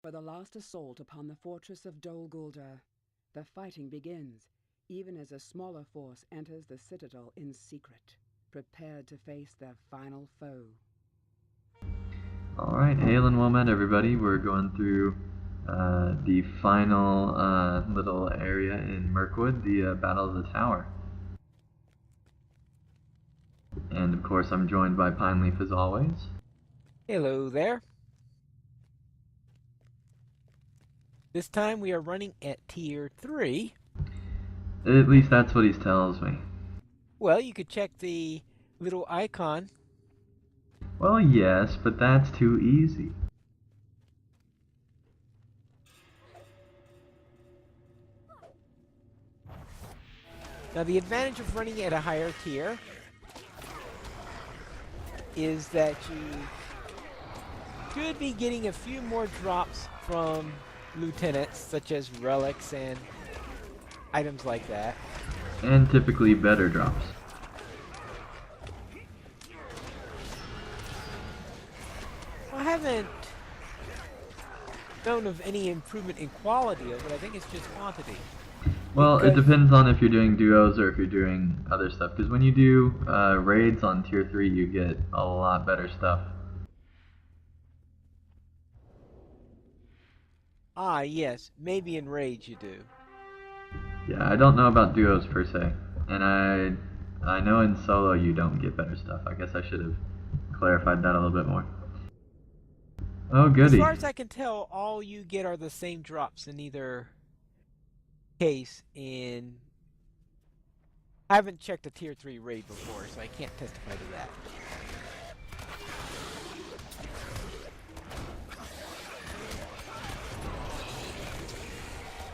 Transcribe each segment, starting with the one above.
For the last assault upon the fortress of Dol Guldur, the fighting begins, even as a smaller force enters the citadel in secret, prepared to face their final foe. Alright, hail and well met everybody. We're going through the final little area in Mirkwood, the Battle of the Tower. And of course I'm joined by Pineleaf as always. Hello there. This time we are running at Tier 3. At least that's what he tells me. Well, you could check the little icon. Well, yes, but that's too easy. Now, the advantage of running at a higher tier is that you could be getting a few more drops from lieutenants, such as relics and items like that. And typically better drops. I haven't known of any improvement in quality of it. I think it's just quantity. Well, it depends on if you're doing duos or if you're doing other stuff. Because when you do raids on Tier 3, you get a lot better stuff. Ah, yes. Maybe in raids you do. Yeah, I don't know about duos per se. And I know in solo you don't get better stuff. I guess I should have clarified that a little bit more. Oh, goody. As far as I can tell, all you get are the same drops in either case. I haven't checked a Tier 3 raid before, so I can't testify to that.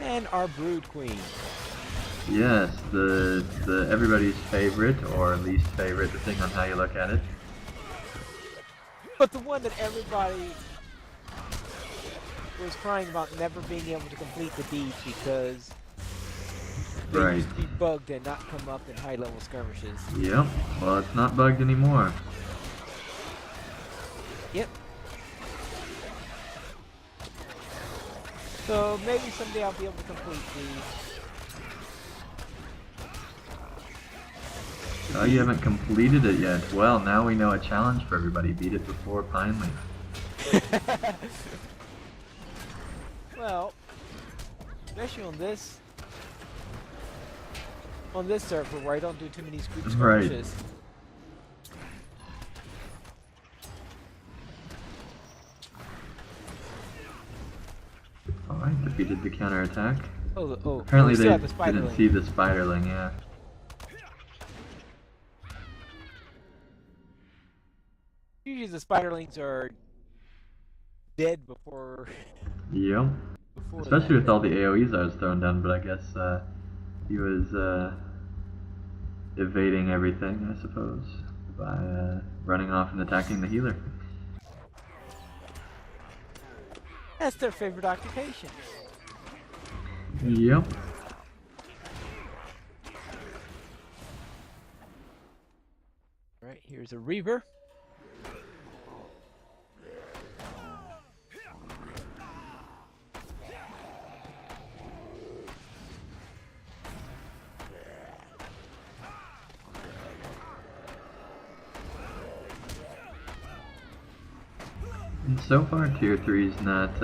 And our Brood Queen. Yes, the everybody's favorite or least favorite, depending on how you look at it. But the one that everybody was crying about never being able to complete the deed because they used to be bugged and not come up in high-level skirmishes. Yep. Well, it's not bugged anymore. Yep. So maybe someday I'll be able to complete Oh, you haven't completed it yet. Well, now we know a challenge for everybody. Beat it before Pineleaf. Well, especially on this server where I don't do too many group skirmishes. Alright, defeated the counterattack. Apparently they didn't see the spiderling, yeah. Usually the spiderlings are dead before... Yep. Especially with all the AoEs I was throwing down, but I guess he was evading everything, I suppose, by running off and attacking the healer. That's their favorite occupation. Yep. Alright, here's a Reaver. And so far, Tier 3 is not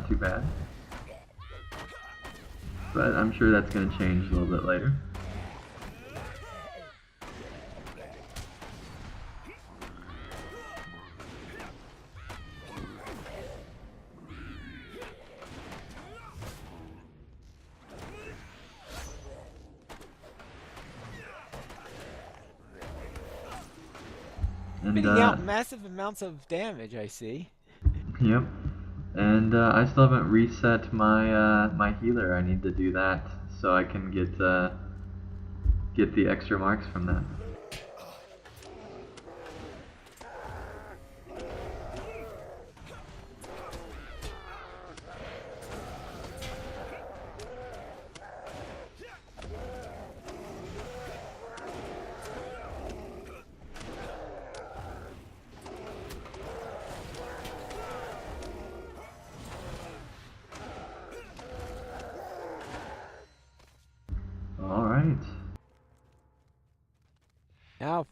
too bad. But I'm sure that's going to change a little bit later. Spitting out massive amounts of damage, I see. Yep. And I still haven't reset my my healer. I need to do that so I can get the extra marks from that.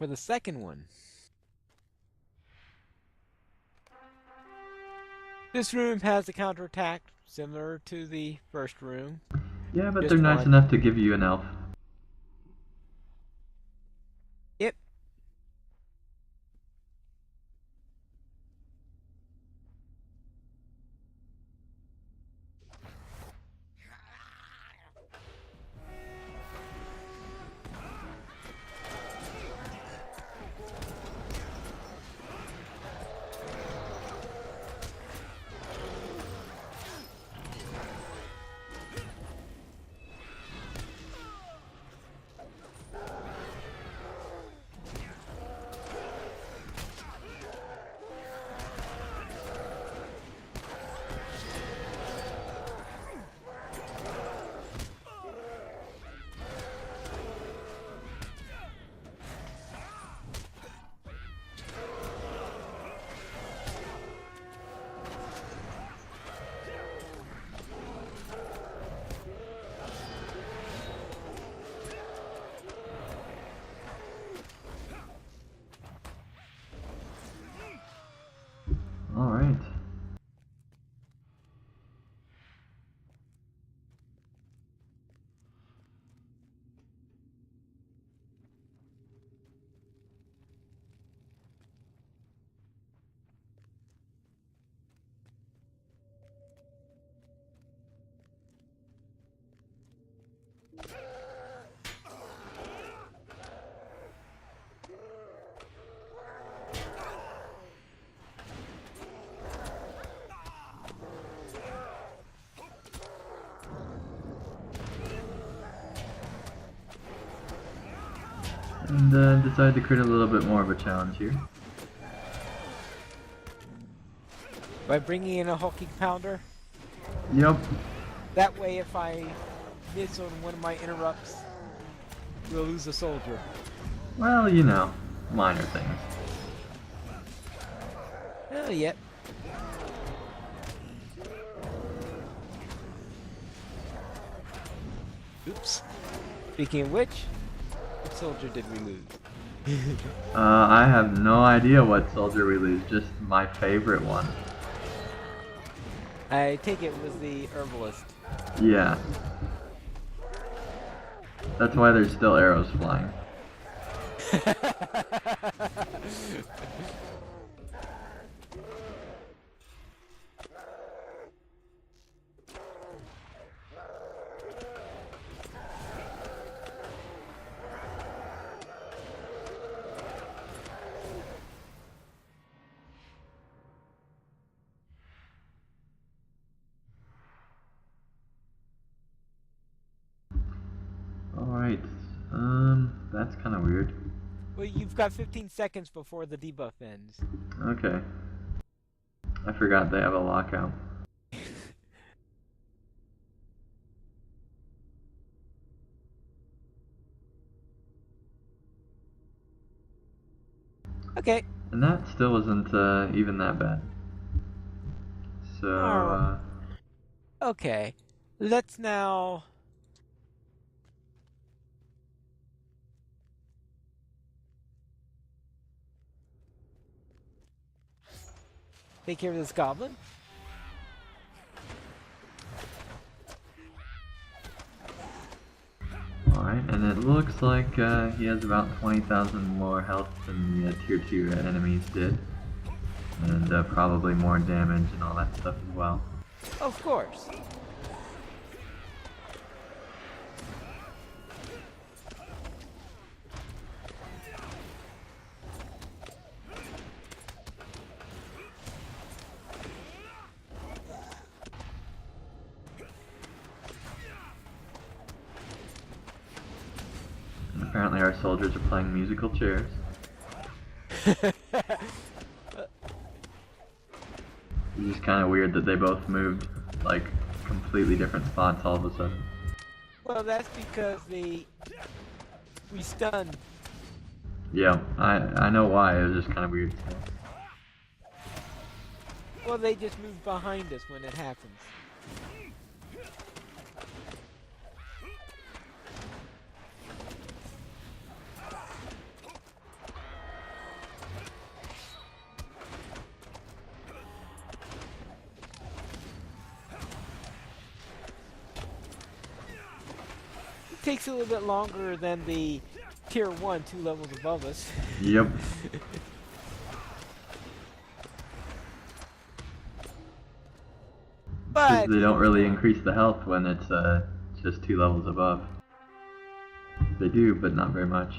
for the second one. This room has a counterattack similar to the first room. Yeah, but Just they're nice one. enough to give you an elf. Yep. Alright. And decided to create a little bit more of a challenge here. By bringing in a hulking pounder. Yep. That way, if I miss on one of my interrupts, we'll lose a soldier. Well, you know, minor things. Oh, yep. Oops. Speaking of which, what soldier did we lose? I have no idea what soldier we lose, just my favorite one. I take it was the herbalist. Yeah. That's why there's still arrows flying. Alright, that's kind of weird. Well, you've got 15 seconds before the debuff ends. Okay. I forgot they have a lockout. Okay. And that still wasn't even that bad. So, Okay. Let's now... take care of this goblin. alright, and it looks like he has about 20,000 more health than the tier 2 enemies did. And probably more damage and all that stuff as well. Of course. And apparently our soldiers are playing musical chairs. It's just kind of weird that they both moved like completely different spots all of a sudden. Well, that's because we stunned. Yeah, I know why. It was just kind of weird. Well, they just moved behind us when it happens. takes a little bit longer than the tier 1 2 levels above us. Yep. Because But they you don't know, really it's fun. increase the health when it's just 2 levels above. They do, but not very much.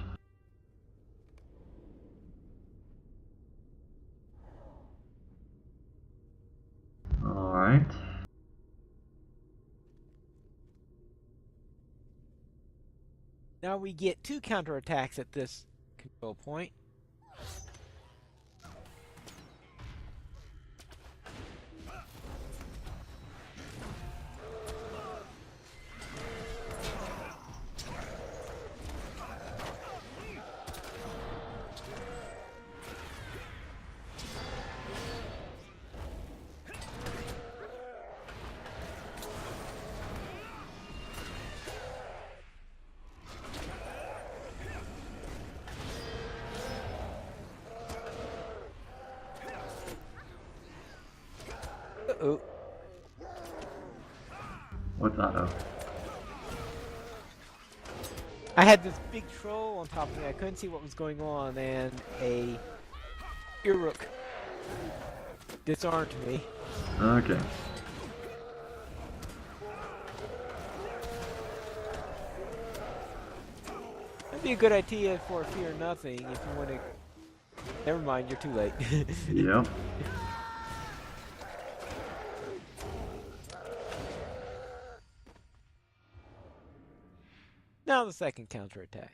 Alright. Now we get 2 counterattacks at this control point. Uh-oh. What's auto? I had this big troll on top of me. I couldn't see what was going on, and a Uruk disarmed me. Okay. That'd be a good idea for Fear Nothing if you want to. Never mind, you're too late. Yep. Now the second counterattack.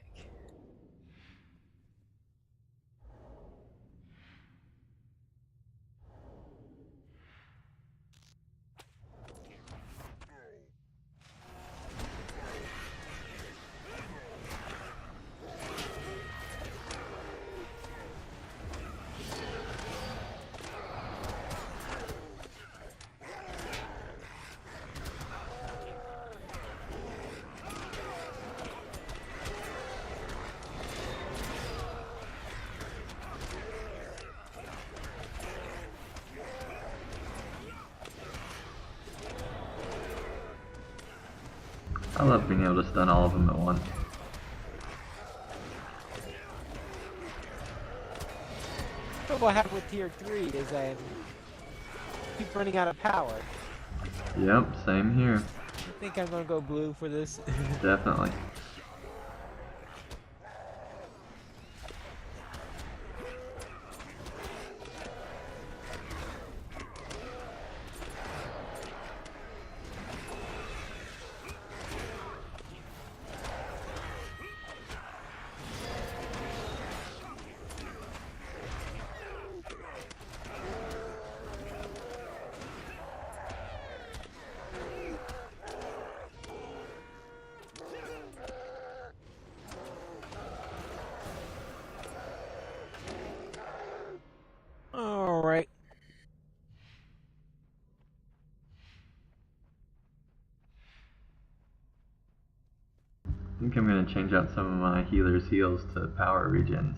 I love being able to stun all of them at once. Trouble I have with tier 3 is I keep running out of power. Yep, same here. I think I'm gonna go blue for this. Definitely. Alright. I think I'm going to change out some of my healer's heals to power regens.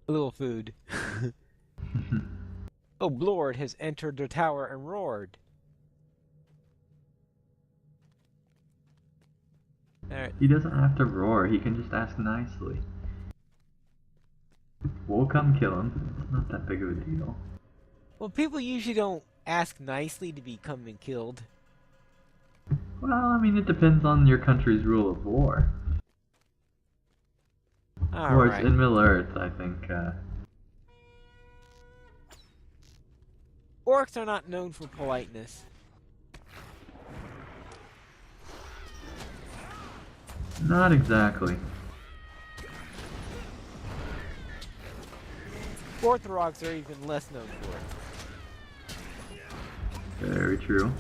A little food. Oh, Blord has entered the tower and roared. Alright. He doesn't have to roar, he can just ask nicely. We'll come kill him. It's not that big of a deal. Well, people usually don't ask nicely to be come and killed. Well, I mean, it depends on your country's rule of war. Of course, Alright. in Middle-earth, I think, Orcs are not known for politeness. not exactly. Orthodox are even less known for it. Very true.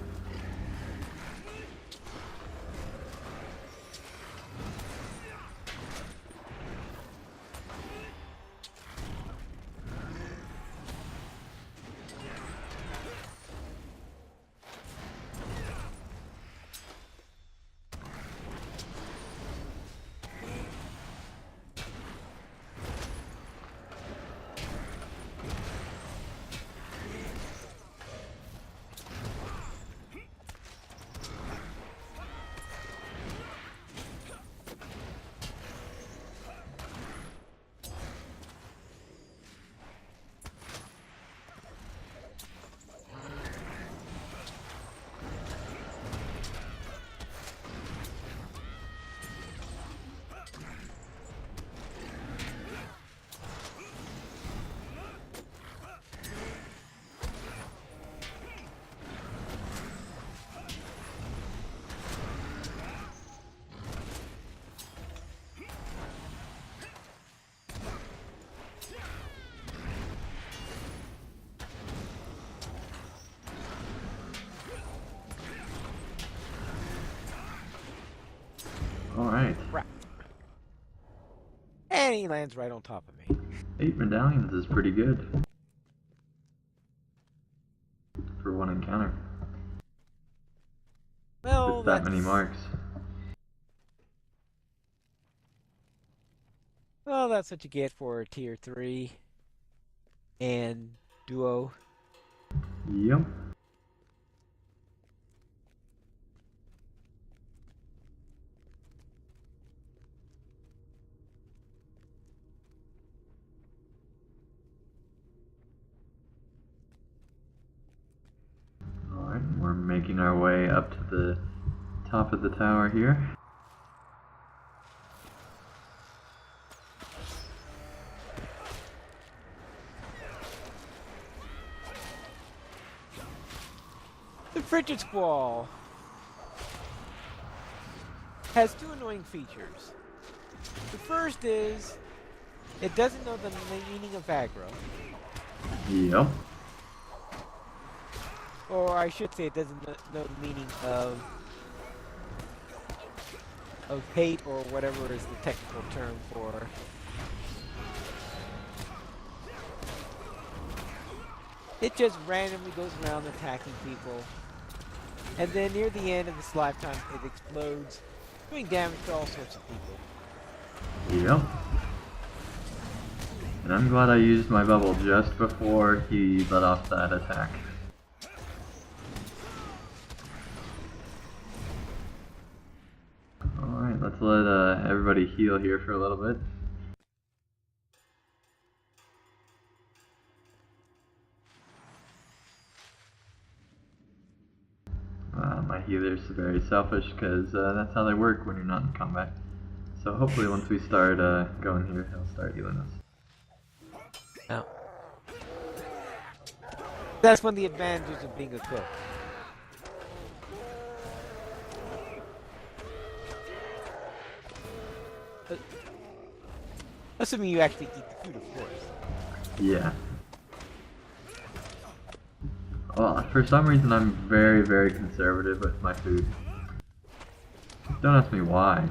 he lands right on top of me. 8 medallions is pretty good for one encounter. Well, With that many marks. Well, that's what you get for a tier 3 and duo. Yep. Alright, we're making our way up to the top of the tower here. The Frigid Squall has 2 annoying features. The first is it doesn't know the meaning of aggro. Yep. Or I should say it doesn't know the meaning of hate, or whatever is the technical term for. It just randomly goes around attacking people. And then near the end of its lifetime, it explodes, doing damage to all sorts of people. Yep. And I'm glad I used my bubble just before he let off that attack. Alright, let's let everybody heal here for a little bit. My healer's very selfish because that's how they work when you're not in combat. So hopefully once we start going here, he'll start healing us. Oh. That's one of the advantages of being a cook. Assuming you actually eat the food, of course. Yeah. Well, for some reason I'm very conservative with my food. Don't ask me why.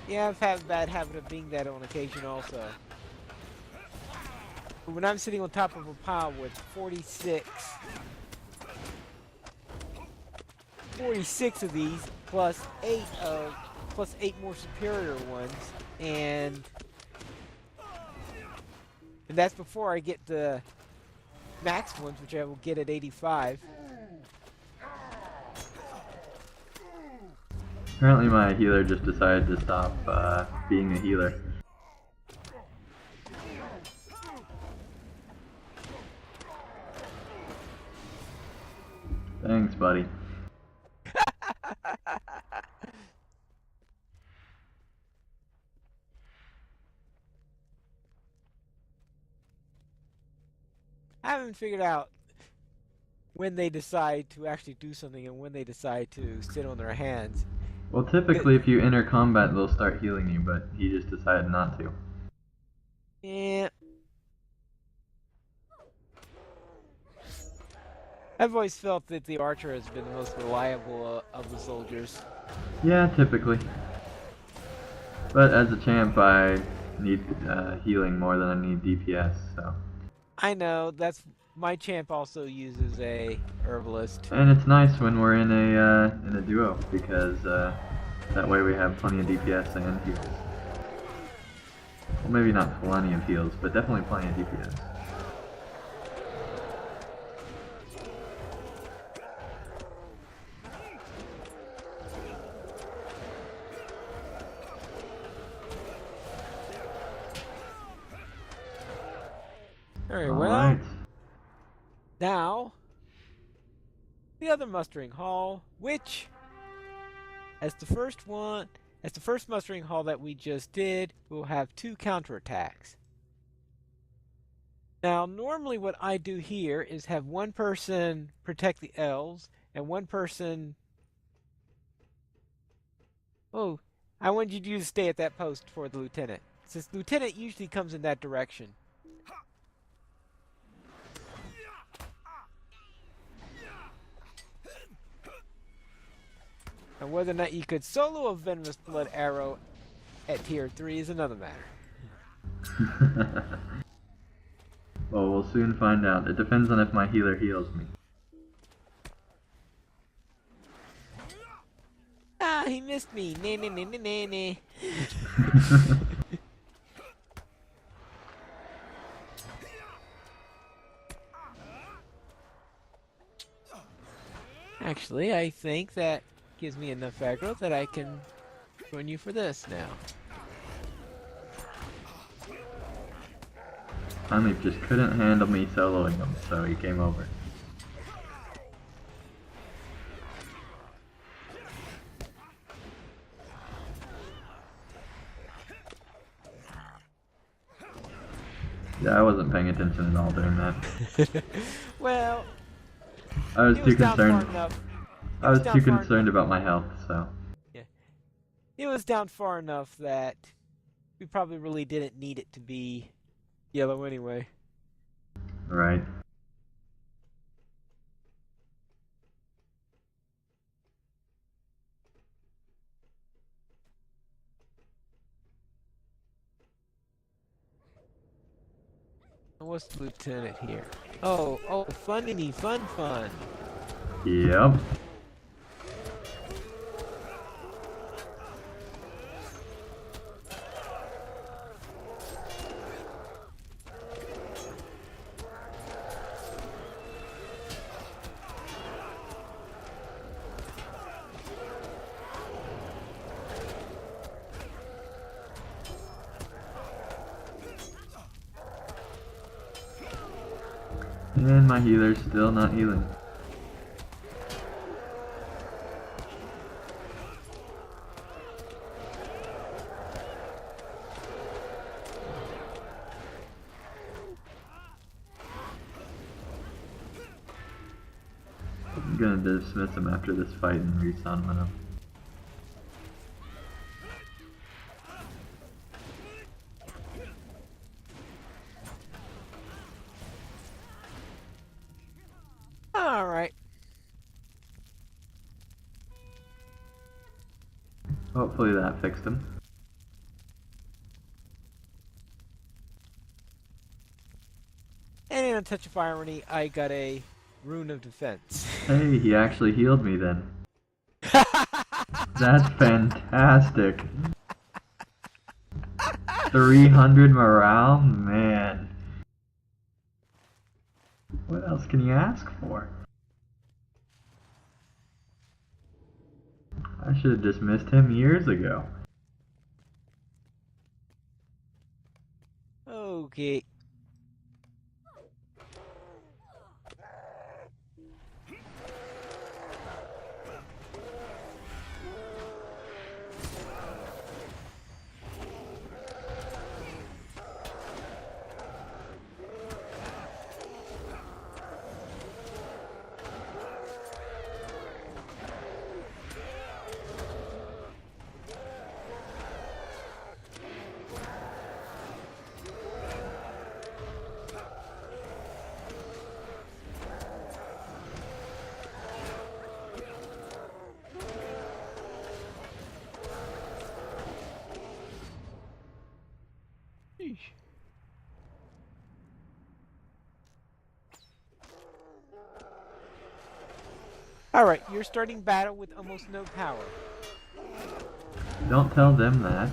Yeah, I've had a bad habit of being that on occasion also. But when I'm sitting on top of a pile with 46 of these, plus 8 more superior ones, and that's before I get the max ones, which I will get at 85. Apparently my healer just decided to stop being a healer. Thanks, buddy. I haven't figured out when they decide to actually do something and when they decide to sit on their hands. Well, typically if you enter combat, they'll start healing you, but he just decided not to. Yeah. I've always felt that the archer has been the most reliable of the soldiers. Yeah, typically. But as a champ, I need healing more than I need DPS, so. I know, that's my champ also uses a herbalist. And it's nice when we're in a duo, because that way we have plenty of DPS and heals. Well, maybe not plenty of heals, but definitely plenty of DPS. Very All well. right. Now, the other mustering hall, which, as the first mustering hall that we just did, will have 2 counterattacks. Now, normally what I do here is have one person protect the elves, and one person... Oh, I wanted you to stay at that post for the lieutenant, since the lieutenant usually comes in that direction. And whether or not you could solo a Venomous Blood Arrow at tier 3 is another matter. Well, we'll soon find out. It depends on if my healer heals me. Ah, he missed me. Nah, nah, nah, nah, nah, nah. Actually, I think that gives me enough aggro that I can join you for this now. Pineleaf just couldn't handle me soloing him, so he came over. Yeah, I wasn't paying attention at all during that. Well, I was he too was down far concerned. enough. I was too concerned about my health, so. Yeah. It was down far enough that we probably really didn't need it to be yellow anyway. Right. What's the lieutenant here? Oh, funny, fun. Yep. And my healer's still not healing. I'm gonna dismiss him after this fight and resummon him. Alright. Hopefully that fixed him. And in a touch of irony, I got a Rune of Defense. Hey, he actually healed me then. That's fantastic. 300 morale? Man. What else can you ask for? I should have dismissed him years ago. Okay. Alright, you're starting battle with almost no power. Don't tell them that.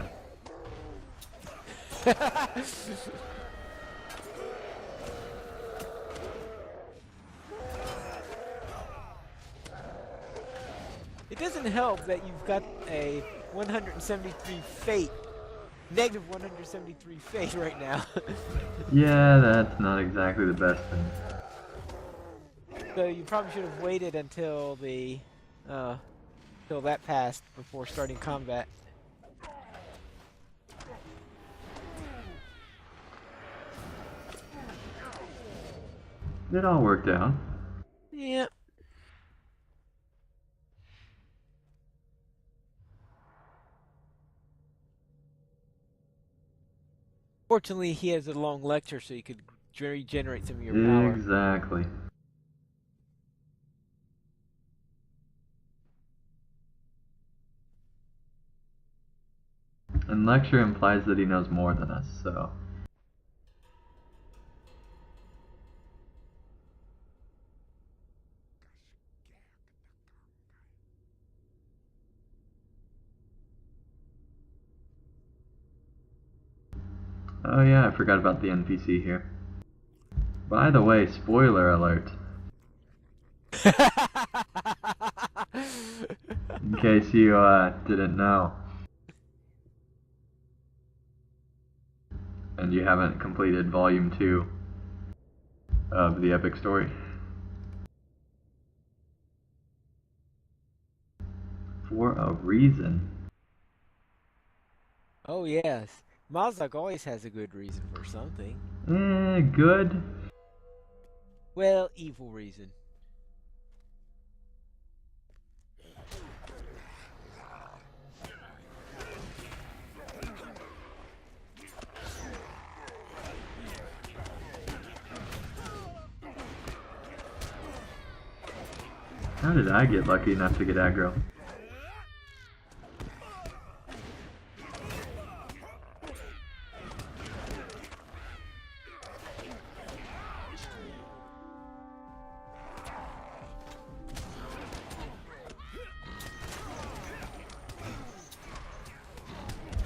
It doesn't help that you've got a 173 fate, negative 173 fate right now. Yeah, that's not exactly the best thing. So you probably should have waited until the, till that passed before starting combat. It all worked out. Yeah. Fortunately, he has a long lecture, so you could regenerate some of your power. Exactly. And lecture implies that he knows more than us, so... Oh yeah, I forgot about the NPC here. By the way, spoiler alert. In case you didn't know. And you haven't completed Volume 2 of the epic story. For a reason. Oh yes, Mazak always has a good reason for something. Good. Well, evil reason. How did I get lucky enough to get aggro?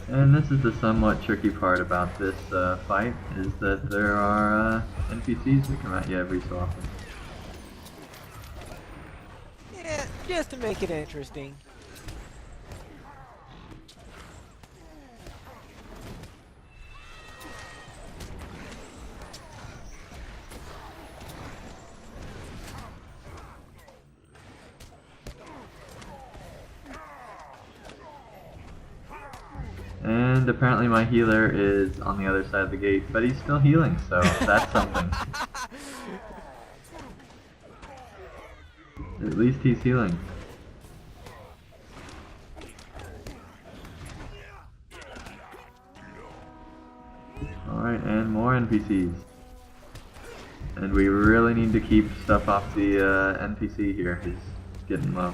And this is the somewhat tricky part about this fight, is that there are NPCs that come at you every so often. Yeah, just to make it interesting. And apparently my healer is on the other side of the gate, but he's still healing, so that's something. At least he's healing. Alright, and more NPCs. And we really need to keep stuff off the NPC here. He's getting low.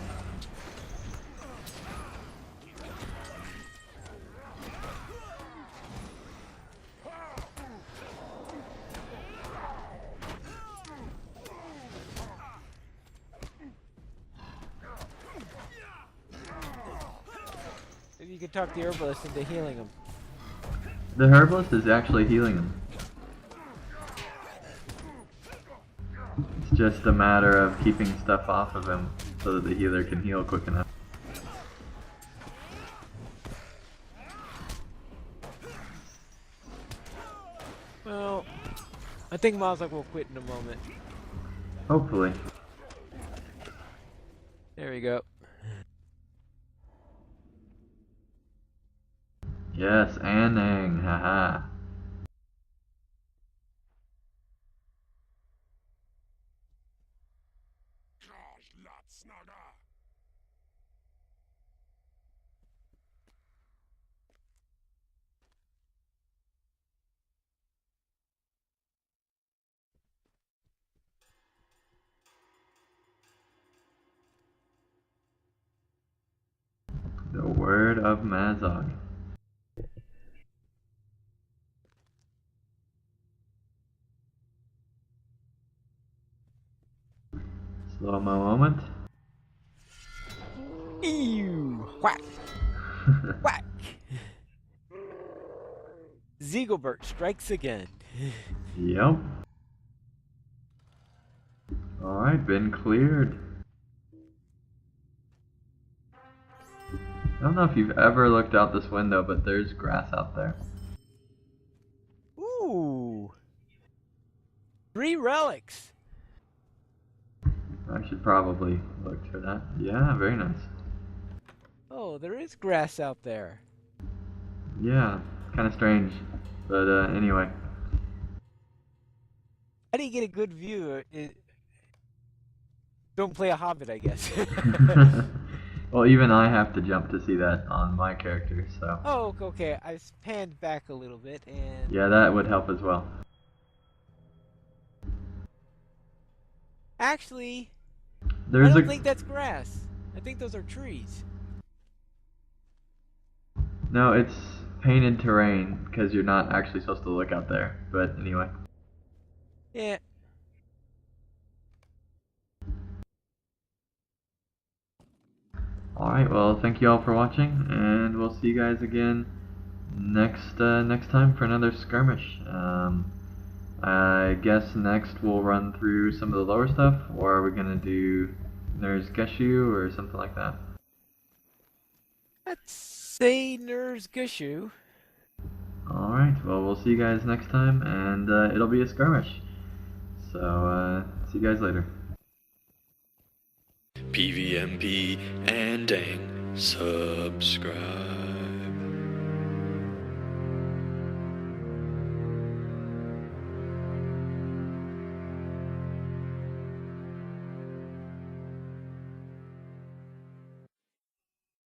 Maybe you could talk the herbalist into healing him. The herbalist is actually healing him. It's just a matter of keeping stuff off of him so that the healer can heal quick enough. Well, I think Mazak will quit in a moment. Hopefully. There we go. Yes, Anang, haha. The word of Mazog. Slow-mo moment. Ew! Whack! Whack! Ziegelbert strikes again. Yep. Alright, been cleared. I don't know if you've ever looked out this window, but there's grass out there. Ooh! 3 relics! I should probably look for that. Yeah, very nice. Oh, there is grass out there. Yeah, kind of strange. But anyway. How do you get a good view? Don't play a hobbit, I guess. Well, even I have to jump to see that on my character, so... Oh, okay. I panned back a little bit and... Yeah, that would help as well. Actually, There's I don't think that's grass. I think those are trees. No, it's painted terrain because you're not actually supposed to look out there. But anyway. Yeah. Alright, well, thank you all for watching, and we'll see you guys again next time for another skirmish. I guess next we'll run through some of the lower stuff, or are we gonna do Nurse Geshu or something like that? Let's say Nurse Gushu. Alright, well, we'll see you guys next time, and it'll be a skirmish. So, see you guys later. PVMP and dang, subscribe.